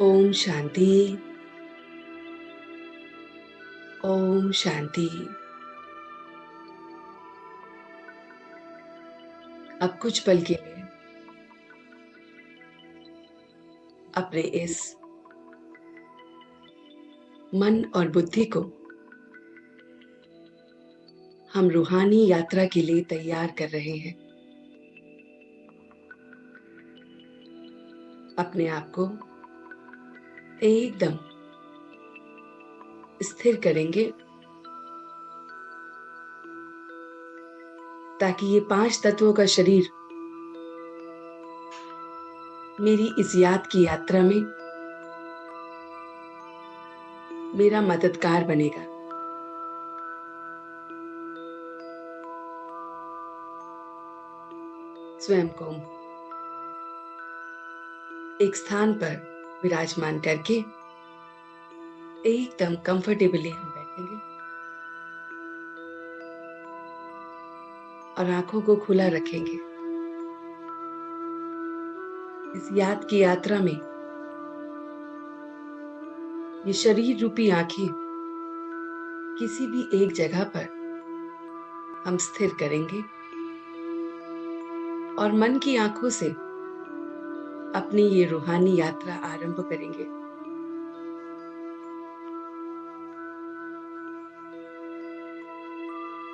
ओम शांति। ओम शांति। अब कुछ पल के लिए अपने इस मन और बुद्धि को हम रूहानी यात्रा के लिए तैयार कर रहे हैं। अपने आप को एकदम स्थिर करेंगे ताकि ये 5 तत्वों का शरीर मेरी इस याद की यात्रा में मेरा मददगार बनेगा। स्वयं को एक स्थान पर विराजमान करके एकदम कंफर्टेबली हम बैठेंगे और आंखों को खुला रखेंगे। इस याद की यात्रा में ये शरीर रूपी आंखें किसी भी एक जगह पर हम स्थिर करेंगे और मन की आंखों से अपनी ये रूहानी यात्रा आरंभ करेंगे।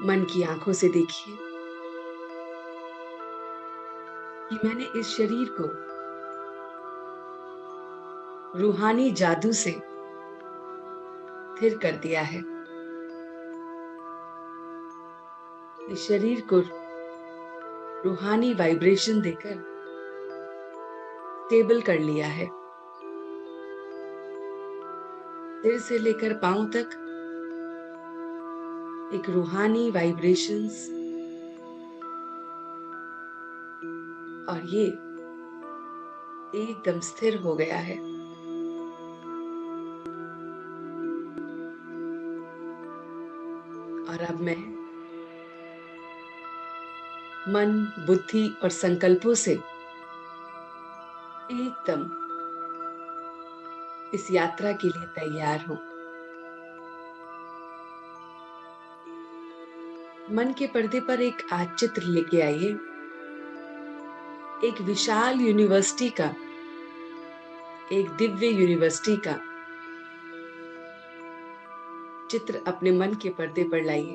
मन की आंखों से देखिए कि मैंने इस शरीर को रूहानी जादू से स्थिर कर दिया है। इस शरीर को रूहानी वाइब्रेशन देकर स्टेबल कर लिया है। सिर से लेकर पांव तक एक रूहानी वाइब्रेशंस और ये एकदम स्थिर हो गया है। और अब मैं मन, बुद्धि और संकल्पों से एकदम इस यात्रा के लिए तैयार हूं। मन के पर्दे पर एक आज चित्र लेके आइए। एक विशाल यूनिवर्सिटी का, एक दिव्य यूनिवर्सिटी का चित्र अपने मन के पर्दे पर लाइए।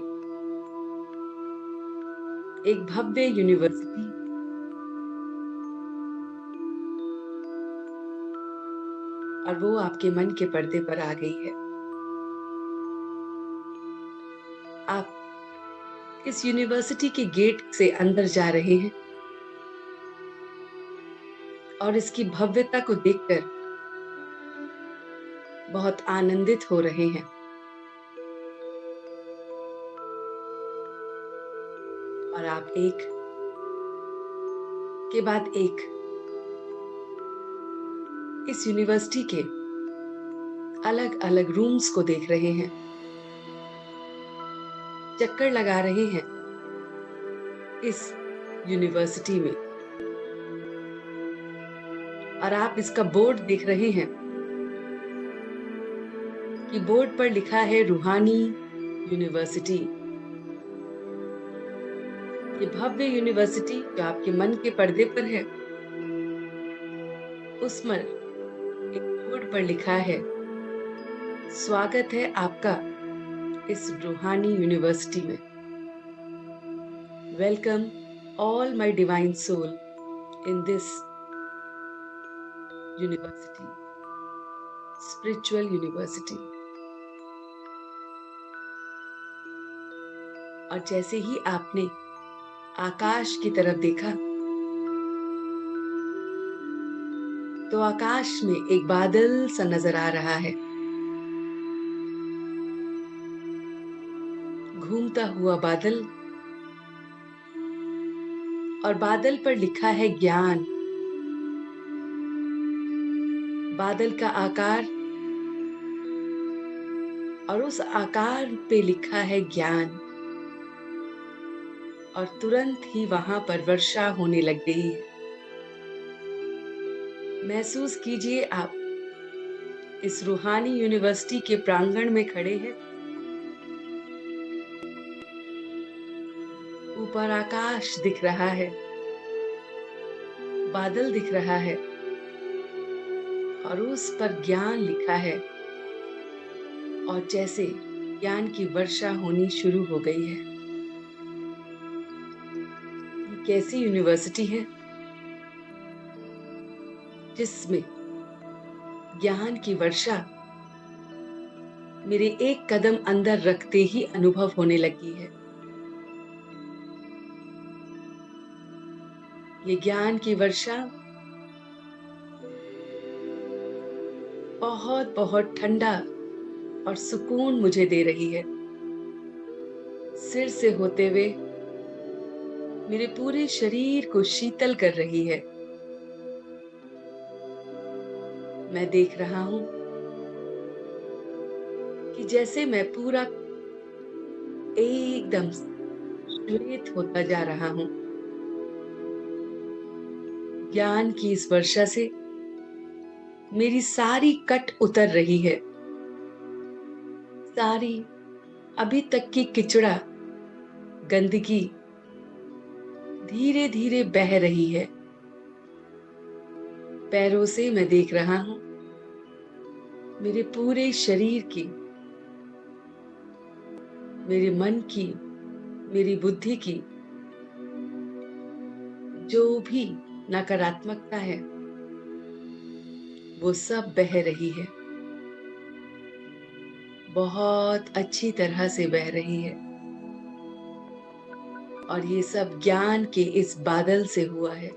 एक भव्य यूनिवर्सिटी और वो आपके मन के पर्दे पर आ गई है। आप इस यूनिवर्सिटी के गेट से अंदर जा रहे हैं और इसकी भव्यता को देखकर बहुत आनंदित हो रहे हैं। और आप एक के बाद एक इस यूनिवर्सिटी के अलग-अलग रूम्स को देख रहे हैं, चक्कर लगा रहे हैं इस यूनिवर्सिटी में। और आप इसका बोर्ड देख रहे हैं कि बोर्ड पर लिखा है रूहानी यूनिवर्सिटी। ये भव्य यूनिवर्सिटी जो आपके मन के पर्दे पर है, उस पर एक बोर्ड पर लिखा है, स्वागत है आपका इस रूहानी यूनिवर्सिटी में। Welcome all my divine soul in this university, spiritual university. और जैसे ही आपने आकाश की तरफ देखा तो आकाश में एक बादल सा नजर आ रहा है, घूमता हुआ बादल। और बादल पर लिखा है ज्ञान। बादल का आकार और उस आकार पे लिखा है ज्ञान। और तुरंत ही वहां पर वर्षा होने लग गई है। महसूस कीजिए आप इस रूहानी यूनिवर्सिटी के प्रांगण में खड़े हैं। ऊपर आकाश दिख रहा है, बादल दिख रहा है और उस पर ज्ञान लिखा है और जैसे ज्ञान की वर्षा होनी शुरू हो गई है। ये कैसी यूनिवर्सिटी है जिसमें ज्ञान की वर्षा मेरे एक कदम अंदर रखते ही अनुभव होने लगी है। ये ज्ञान की वर्षा बहुत बहुत ठंडा और सुकून मुझे दे रही है। सिर से होते हुए मेरे पूरे शरीर को शीतल कर रही है। मैं देख रहा हूं कि जैसे मैं पूरा एकदम श्वेत होता जा रहा हूं। ज्ञान की इस वर्षा से मेरी सारी कट उतर रही है। सारी अभी तक की किचड़ा, गंदगी धीरे धीरे बह रही है। पैरों से मैं देख रहा हूं मेरे पूरे शरीर की, मेरे मन की, मेरी बुद्धि की जो भी नकारात्मकता है वो सब बह रही है। बहुत अच्छी तरह से बह रही है और ये सब ज्ञान के इस बादल से हुआ है।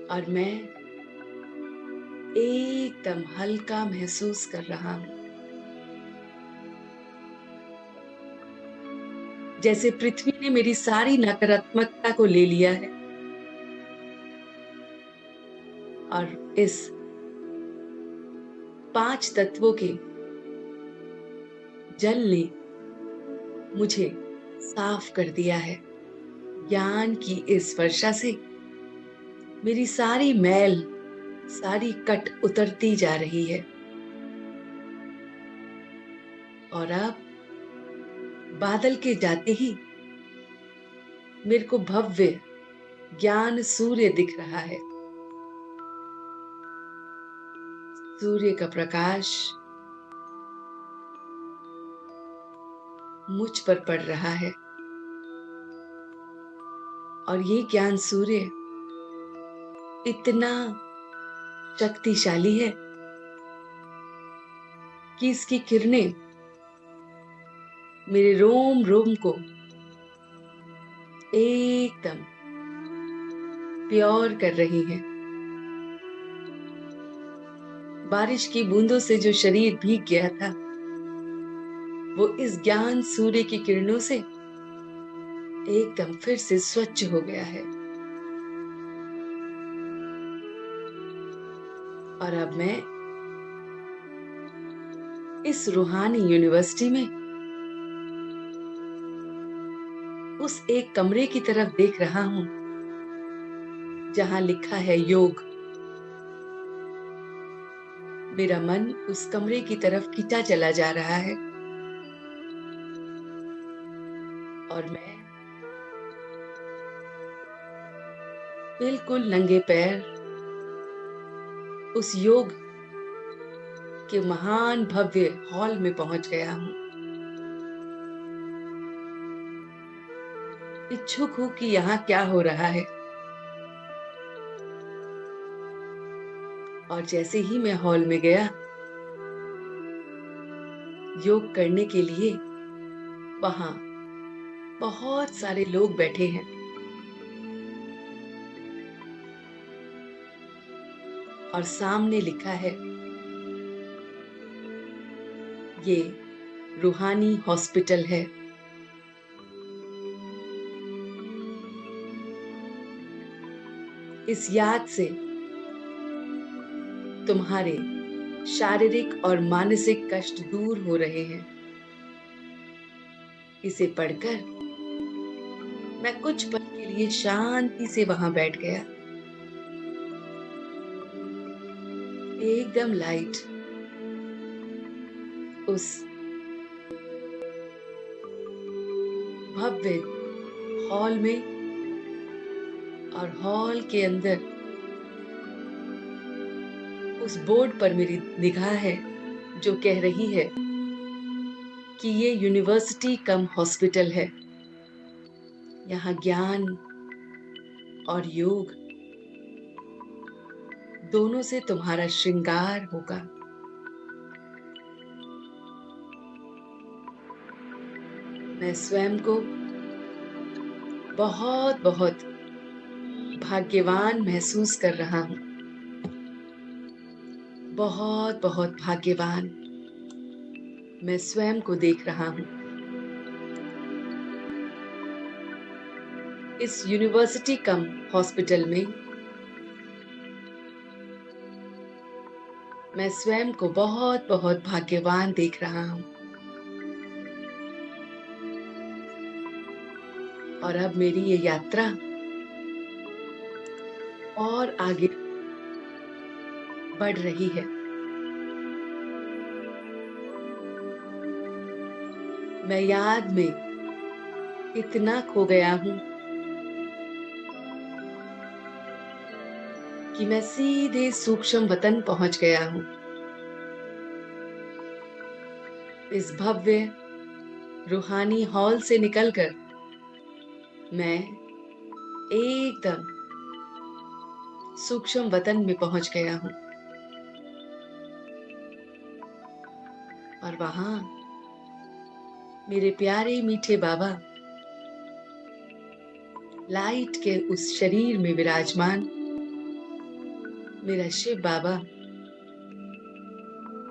और मैं एकदम हल्का महसूस कर रहा हूं, जैसे पृथ्वी ने मेरी सारी नकारात्मकता को ले लिया है और इस 5 तत्वों के जल ने मुझे साफ कर दिया है। ज्ञान की इस वर्षा से मेरी सारी मैल, सारी कट उतरती जा रही है और अब बादल के जाते ही मेरे को भव्य ज्ञान सूर्य दिख रहा है। सूर्य का प्रकाश मुझ पर पड़ रहा है और ये ज्ञान सूर्य इतना शक्तिशाली है कि इसकी किरणें मेरे रोम रोम को एकदम प्योर कर रही हैं। बारिश की बूंदों से जो शरीर भीग गया था वो इस ज्ञान सूर्य की किरणों से एकदम फिर से स्वच्छ हो गया है। और अब मैं इस रूहानी यूनिवर्सिटी में उस एक कमरे की तरफ देख रहा हूं जहां लिखा है योग। मेरा मन उस कमरे की तरफ खींचा चला जा रहा है और मैं बिल्कुल नंगे पैर उस योग के महान भव्य हॉल में पहुंच गया हूं। इच्छुक हूं कि यहाँ क्या हो रहा है। और जैसे ही मैं हॉल में गया योग करने के लिए, वहां बहुत सारे लोग बैठे हैं और सामने लिखा है ये रूहानी हॉस्पिटल है। इस याद से तुम्हारे शारीरिक और मानसिक कष्ट दूर हो रहे हैं। इसे पढ़कर मैं कुछ पल के लिए शांति से वहां बैठ गया। एकदम लाइट उस भव्य हॉल में, और हॉल के अंदर उस बोर्ड पर मेरी निगाह है जो कह रही है कि ये यूनिवर्सिटी कम हॉस्पिटल है। यहाँ ज्ञान और योग दोनों से तुम्हारा श्रृंगार होगा। मैं स्वयं को बहुत बहुत भाग्यवान महसूस कर रहा हूँ। बहुत बहुत भाग्यवान मैं स्वयं को देख रहा हूँ। इस यूनिवर्सिटी कम हॉस्पिटल में मैं स्वयं को बहुत बहुत भाग्यवान देख रहा हूँ। और अब मेरी ये यात्रा और आगे बढ़ रही है। मैं याद में इतना खो गया हूँ कि मैं सीधे सूक्ष्म वतन पहुंच गया हूँ। इस भव्य रूहानी हॉल से निकलकर मैं एकदम सूक्ष्म वतन में पहुंच गया हूँ। और वहां मेरे प्यारे मीठे बाबा लाइट के उस शरीर में विराजमान मेरा शिव बाबा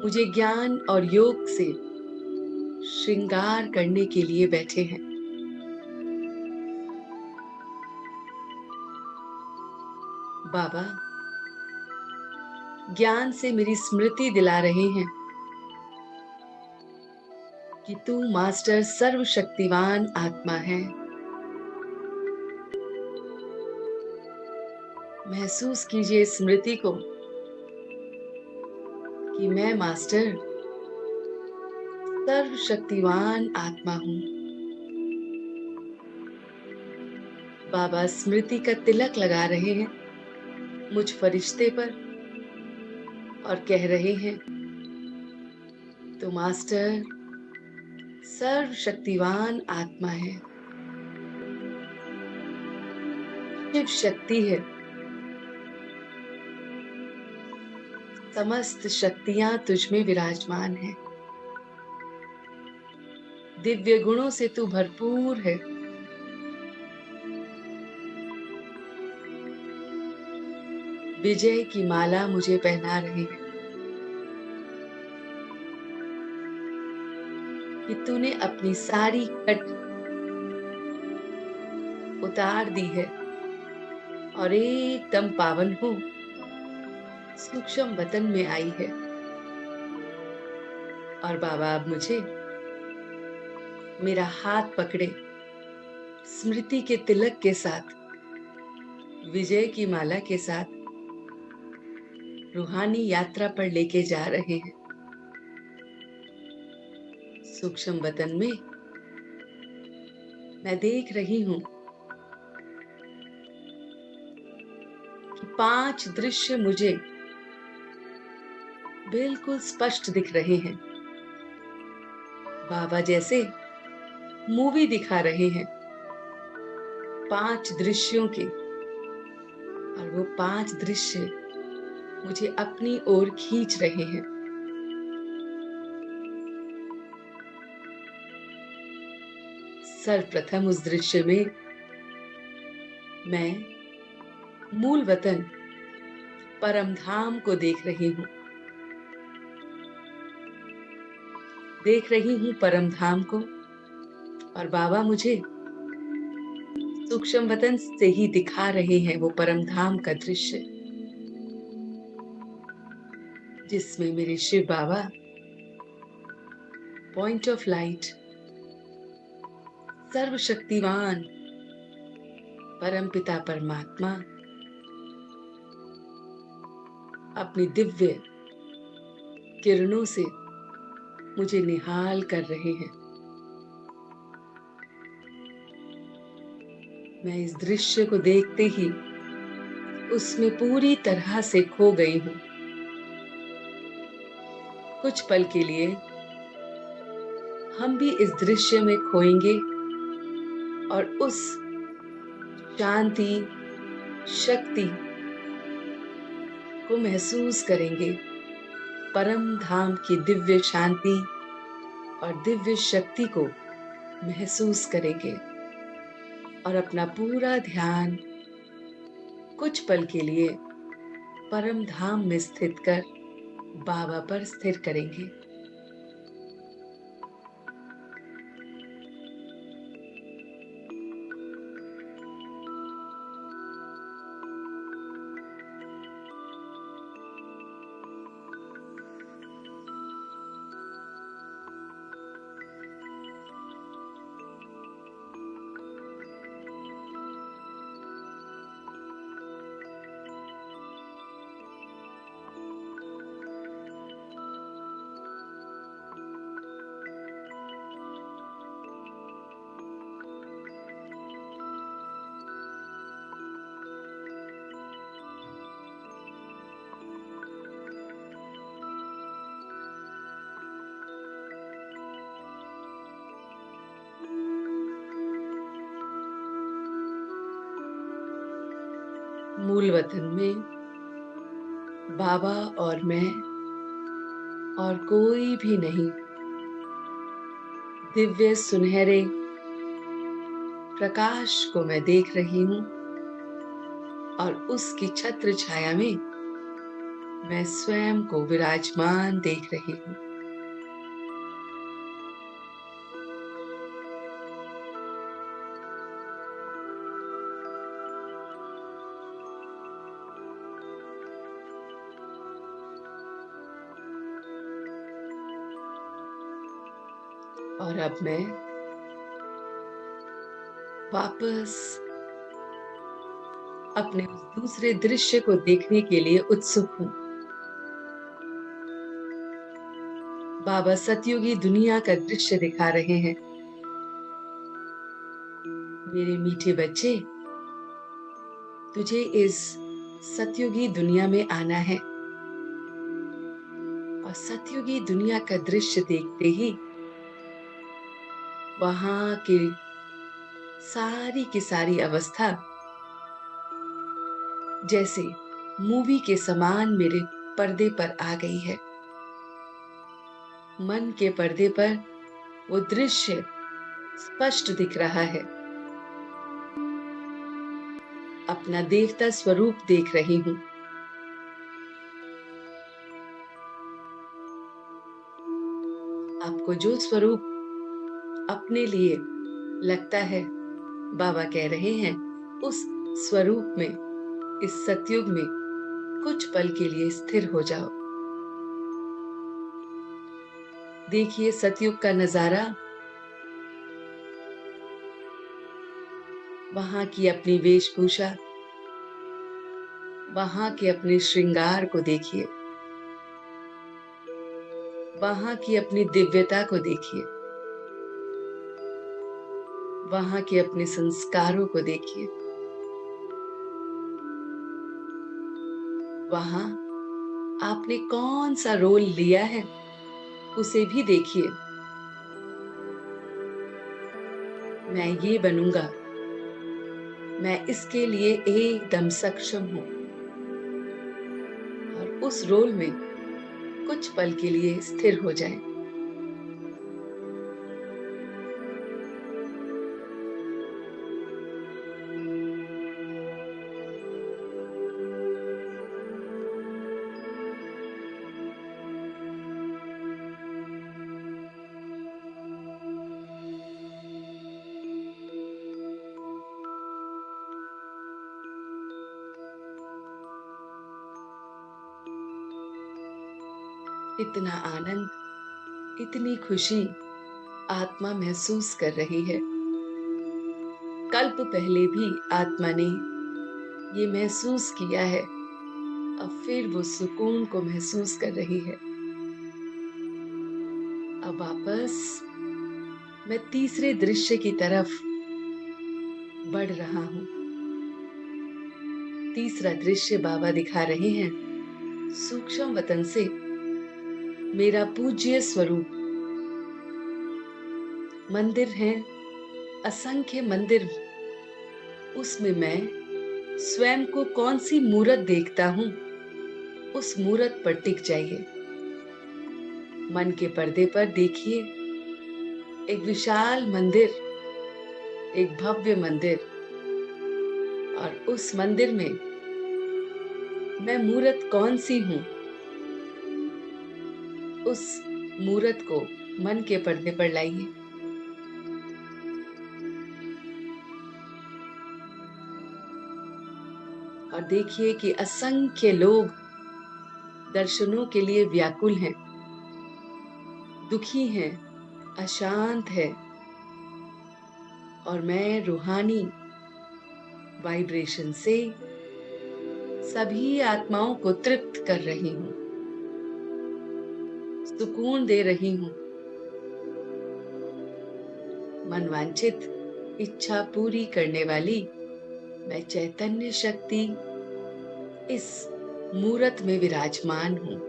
मुझे ज्ञान और योग से श्रृंगार करने के लिए बैठे हैं। बाबा ज्ञान से मेरी स्मृति दिला रहे हैं कि तू मास्टर सर्वशक्तिवान आत्मा है। महसूस कीजिए स्मृति को कि मैं मास्टर सर्वशक्तिवान आत्मा हूँ। बाबा स्मृति का तिलक लगा रहे हैं मुझ फरिश्ते पर और कह रहे हैं, तो मास्टर सर्वशक्तिवान आत्मा है, शिव शक्ति है। समस्त शक्तियां तुझ में विराजमान है। दिव्य गुणों से तू भरपूर है। विजय की माला मुझे पहना रहे हैं कि तूने अपनी सारी कट उतार दी है और एकदम पावन हो सूक्ष्म वतन में आई है। और बाबा अब मुझे मेरा हाथ पकड़े स्मृति के तिलक के साथ, विजय की माला के साथ रूहानी यात्रा पर लेके जा रहे हैं। सूक्ष्म वतन में मैं देख रही हूं कि 5 दृश्य मुझे बिल्कुल स्पष्ट दिख रहे हैं। बाबा जैसे मूवी दिखा रहे हैं 5 दृश्यों के, और वो 5 दृश्य मुझे अपनी ओर खींच रहे हैं। सर्वप्रथम उस दृश्य में मैं मूल वतन परम धाम को देख रही हूँ। देख रही हूँ परम धाम को, और बाबा मुझे सूक्ष्म वतन से ही दिखा रहे हैं वो परम धाम का दृश्य, जिसमें मेरे शिव बाबा पॉइंट ऑफ लाइट सर्वशक्तिवान परमपिता परमात्मा अपनी दिव्य किरणों से मुझे निहाल कर रहे हैं। मैं इस दृश्य को देखते ही उसमें पूरी तरह से खो गई हूँ। कुछ पल के लिए हम भी इस दृश्य में खोएंगे और उस शांति, शक्ति को महसूस करेंगे। परम धाम की दिव्य शांति और दिव्य शक्ति को महसूस करेंगे और अपना पूरा ध्यान कुछ पल के लिए परम धाम में स्थित कर बाबा पर स्थिर करेंगे। मूल वतन में बाबा और मैं और कोई भी नहीं, दिव्य सुनहरे प्रकाश को मैं देख रही हूँ और उसकी छत्र छाया में मैं स्वयं को विराजमान देख रही हूँ। और अब मैं वापस अपने उस दूसरे दृश्य को देखने के लिए उत्सुक हूँ। बाबा सतयुगी दुनिया का दृश्य दिखा रहे हैं। मेरे मीठे बच्चे, तुझे इस सतयुगी दुनिया में आना है और सतयुगी दुनिया का दृश्य देखते ही वहां की सारी अवस्था जैसे मूवी के समान मेरे पर्दे पर आ गई है। मन के पर्दे पर वो दृश्य स्पष्ट दिख रहा है। अपना देवता स्वरूप देख रही हूँ। आपको जो स्वरूप अपने लिए लगता है, बाबा कह रहे हैं, उस स्वरूप में, इस सतयुग में कुछ पल के लिए स्थिर हो जाओ। देखिए सतयुग का नजारा। वहां की अपनी वेशभूषा, वहां के अपने श्रृंगार को देखिए, वहां की अपनी दिव्यता को देखिए, वहां के अपने संस्कारों को देखिए। वहां आपने कौन सा रोल लिया है उसे भी देखिए। मैं ये बनूंगा, मैं इसके लिए एकदम सक्षम हूं। और उस रोल में कुछ पल के लिए स्थिर हो जाएं। इतना आनंद, इतनी खुशी आत्मा महसूस कर रही है। कल्प पहले भी आत्मा ने ये महसूस किया है। अब फिर वो सुकून को महसूस कर रही है। अब वापस मैं तीसरे दृश्य की तरफ बढ़ रहा हूँ। तीसरा दृश्य बाबा दिखा रहे हैं सूक्ष्म वतन से मेरा पूज्य स्वरूप। मंदिर हैं, असंख्य मंदिर। उसमें मैं स्वयं को कौन सी मूरत देखता हूँ, उस मूरत पर टिक जाइए। मन के पर्दे पर देखिए एक विशाल मंदिर, एक भव्य मंदिर, और उस मंदिर में मैं मूरत कौन सी हूँ, उस मूरत को मन के पर्दे पर लाइए। और देखिए कि असंख्य लोग दर्शनों के लिए व्याकुल हैं, दुखी हैं, अशांत है, और मैं रूहानी वाइब्रेशन से सभी आत्माओं को तृप्त कर रही हूँ, सुकून दे रही हूँ। मनवांछित इच्छा पूरी करने वाली मैं चैतन्य शक्ति इस मूरत में विराजमान हूँ।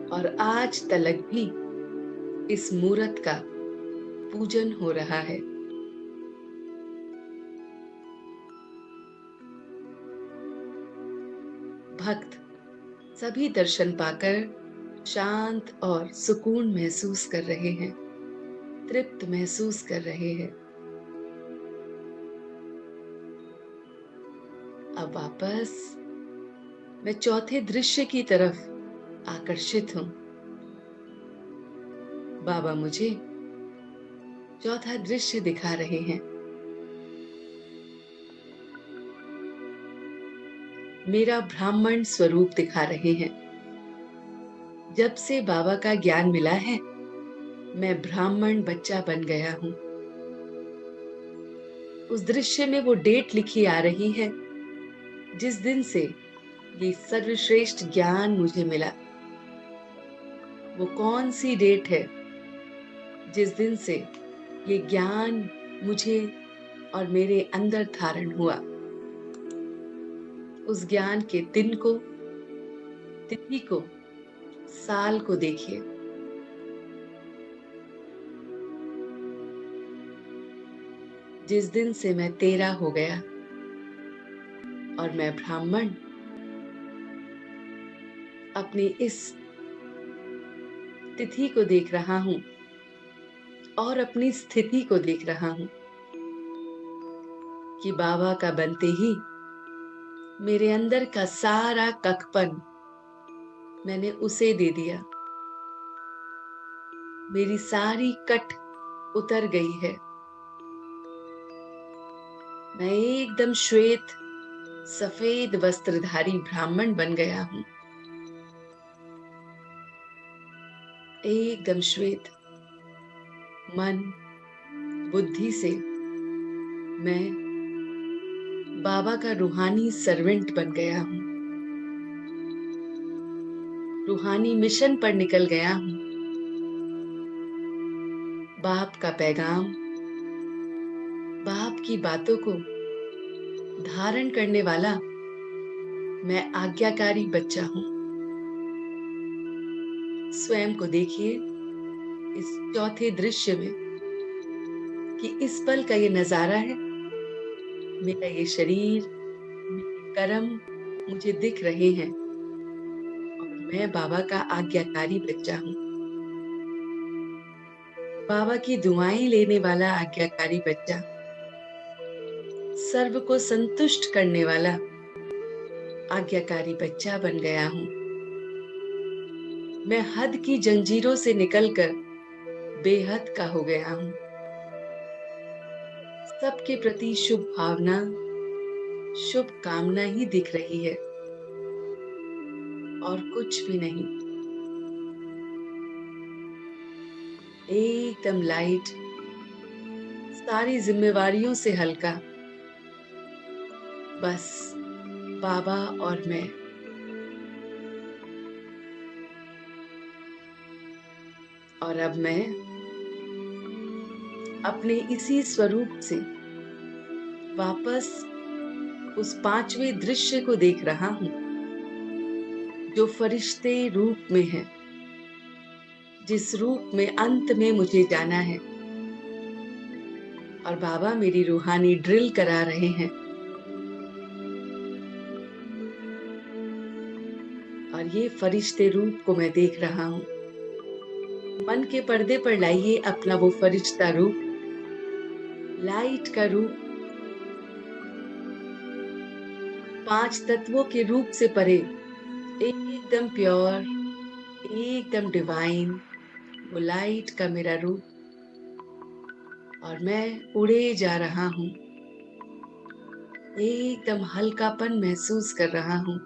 और आज तलक भी इस मूरत का पूजन हो रहा है। भक्त सभी दर्शन पाकर शांत और सुकून महसूस कर रहे हैं, तृप्त महसूस कर रहे हैं। अब वापस मैं चौथे दृश्य की तरफ आकर्षित हूं। बाबा मुझे चौथा दृश्य दिखा रहे हैं। मेरा ब्राह्मण स्वरूप दिखा रहे हैं। जब से बाबा का ज्ञान मिला है, मैं ब्राह्मण बच्चा बन गया हूं। उस दृश्य में वो डेट लिखी आ रही है जिस दिन से ये सर्वश्रेष्ठ ज्ञान मुझे मिला। वो कौन सी डेट है जिस दिन से ये ज्ञान मुझे और मेरे अंदर धारण हुआ। उस ज्ञान के दिन को, तिथि को, साल को देखिए। जिस दिन से मैं 13 हो गया और मैं ब्राह्मण अपनी इस तिथि को देख रहा हूं और अपनी स्थिति को देख रहा हूं कि बाबा का बनते ही मेरे अंदर का सारा ककपन मैंने उसे दे दिया। मेरी सारी कट उतर गई है। मैं एकदम श्वेत सफेद वस्त्रधारी ब्राह्मण बन गया हूं। एकदम श्वेत मन बुद्धि से मैं बाबा का रूहानी सर्वेंट बन गया हूं। रूहानी मिशन पर निकल गया हूं। बाप का पैगाम, बाप की बातों को धारण करने वाला मैं आज्ञाकारी बच्चा हूं। स्वयं को देखिए इस चौथे दृश्य में कि इस पल का ये नजारा है। मेरा ये शरीर, मेरे कर्म मुझे दिख रहे हैं और मैं बाबा का आज्ञाकारी बच्चा हूं। बाबा की दुआएं लेने वाला आज्ञाकारी बच्चा, सर्व को संतुष्ट करने वाला आज्ञाकारी बच्चा बन गया हूं। मैं हद की जंजीरों से निकलकर बेहद का हो गया हूं। सबके प्रति शुभ भावना, शुभ कामना ही दिख रही है और कुछ भी नहीं। एकदम लाइट, सारी जिम्मेवारियों से हल्का, बस बाबा और मैं। और अब मैं अपने इसी स्वरूप से वापस उस पांचवें दृश्य को देख रहा हूँ, जो फरिश्ते रूप में है, जिस रूप में अंत में मुझे जाना है। और बाबा मेरी रूहानी ड्रिल करा रहे हैं, और ये फरिश्ते रूप को मैं देख रहा हूँ। मन के पर्दे पर लाइए अपना वो फरिश्ता रूप, लाइट का रूप, पांच तत्वों के रूप से परे, एकदम प्योर, एकदम डिवाइन, वो लाइट का मेरा रूप। और मैं उड़े जा रहा हूँ, एकदम हल्कापन महसूस कर रहा हूँ।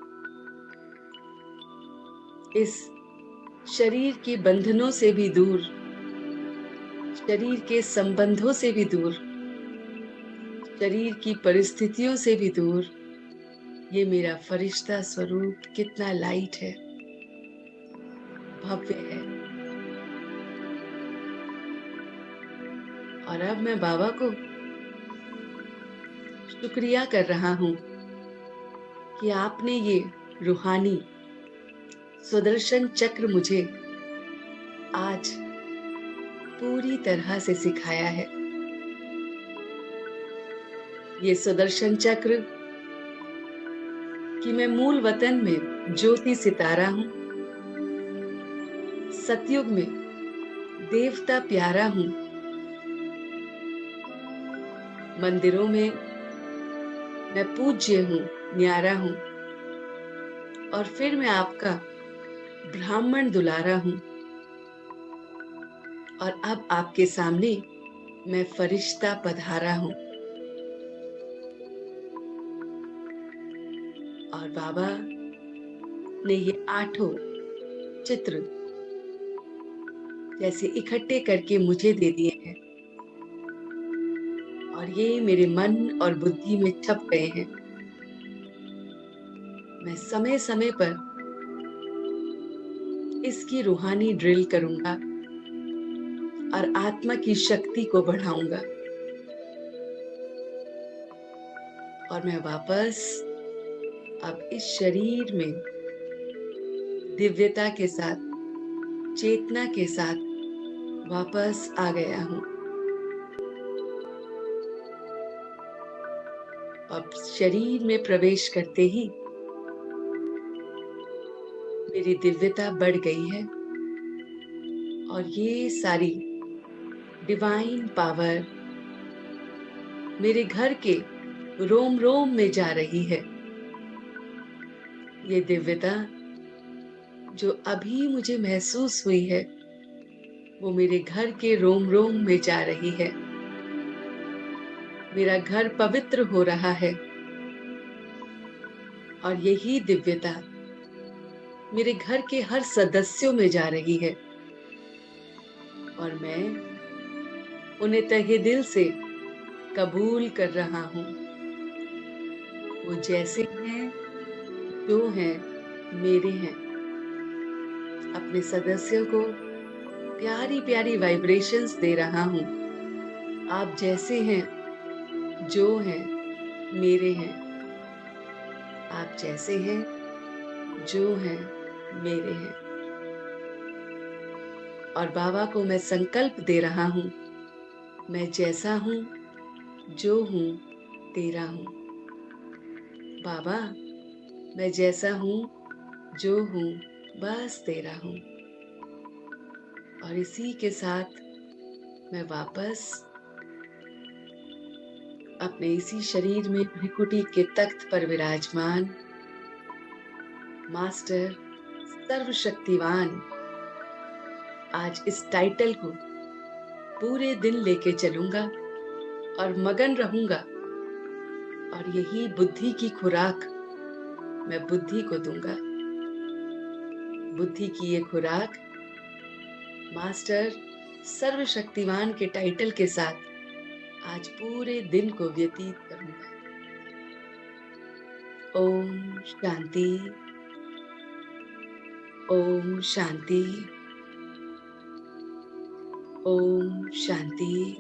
इस शरीर के बंधनों से भी दूर, शरीर के संबंधों से भी दूर, शरीर की परिस्थितियों से भी दूर, ये मेरा फरिश्ता स्वरूप कितना लाइट है, भव्य है। और अब मैं बाबा को शुक्रिया कर रहा हूँ कि आपने ये रूहानी सुदर्शन चक्र मुझे आज पूरी तरह से सिखाया है। ये सुदर्शन चक्र कि मैं मूल वतन में ज्योति सितारा हूँ, सतयुग में देवता प्यारा हूँ, मंदिरों में मैं पूज्य हूँ, न्यारा हूँ, और फिर मैं आपका ब्राह्मण दुलारा हूँ। और अब आपके सामने मैं फरिश्ता पधारा हूँ। और बाबा ने ये आठों चित्र जैसे इकट्ठे करके मुझे दे दिए हैं, और ये मेरे मन और बुद्धि में छप गए हैं। मैं समय समय पर इसकी रूहानी ड्रिल करूंगा और आत्मा की शक्ति को बढ़ाऊंगा। और मैं वापस अब इस शरीर में दिव्यता के साथ, चेतना के साथ वापस आ गया हूँ। अब शरीर में प्रवेश करते ही मेरी दिव्यता बढ़ गई है, और ये सारी डिवाइन पावर मेरे घर के रोम रोम में जा रही है। ये दिव्यता जो अभी मुझे महसूस हुई है, वो मेरे घर के रोम रोम में जा रही है। मेरा घर पवित्र हो रहा है, और यही दिव्यता मेरे घर के हर सदस्यों में जा रही है। और मैं उन्हें तहे दिल से कबूल कर रहा हूँ। वो जैसे हैं, जो हैं, मेरे हैं। अपने सदस्यों को प्यारी प्यारी वाइब्रेशंस दे रहा हूँ। आप जैसे हैं, जो हैं, मेरे हैं। आप जैसे हैं, जो हैं, मेरे हैं। और बाबा को मैं संकल्प दे रहा हूँ, मैं जैसा हूँ, जो हूँ, तेरा हूँ। बाबा, मैं जैसा हूँ, जो हूँ, बस तेरा हूँ। और इसी के साथ मैं वापस अपने इसी शरीर में भृकुटी के तख्त पर विराजमान मास्टर सर्वशक्तिवान, आज इस टाइटल को पूरे दिन लेके चलूंगा और मगन रहूंगा। और यही बुद्धि की खुराक मैं बुद्धि को दूंगा। बुद्धि की ये खुराक मास्टर सर्वशक्तिवान के टाइटल के साथ आज पूरे दिन को व्यतीत करूंगा। ओम शांति, ओम शांति। ओम शांति।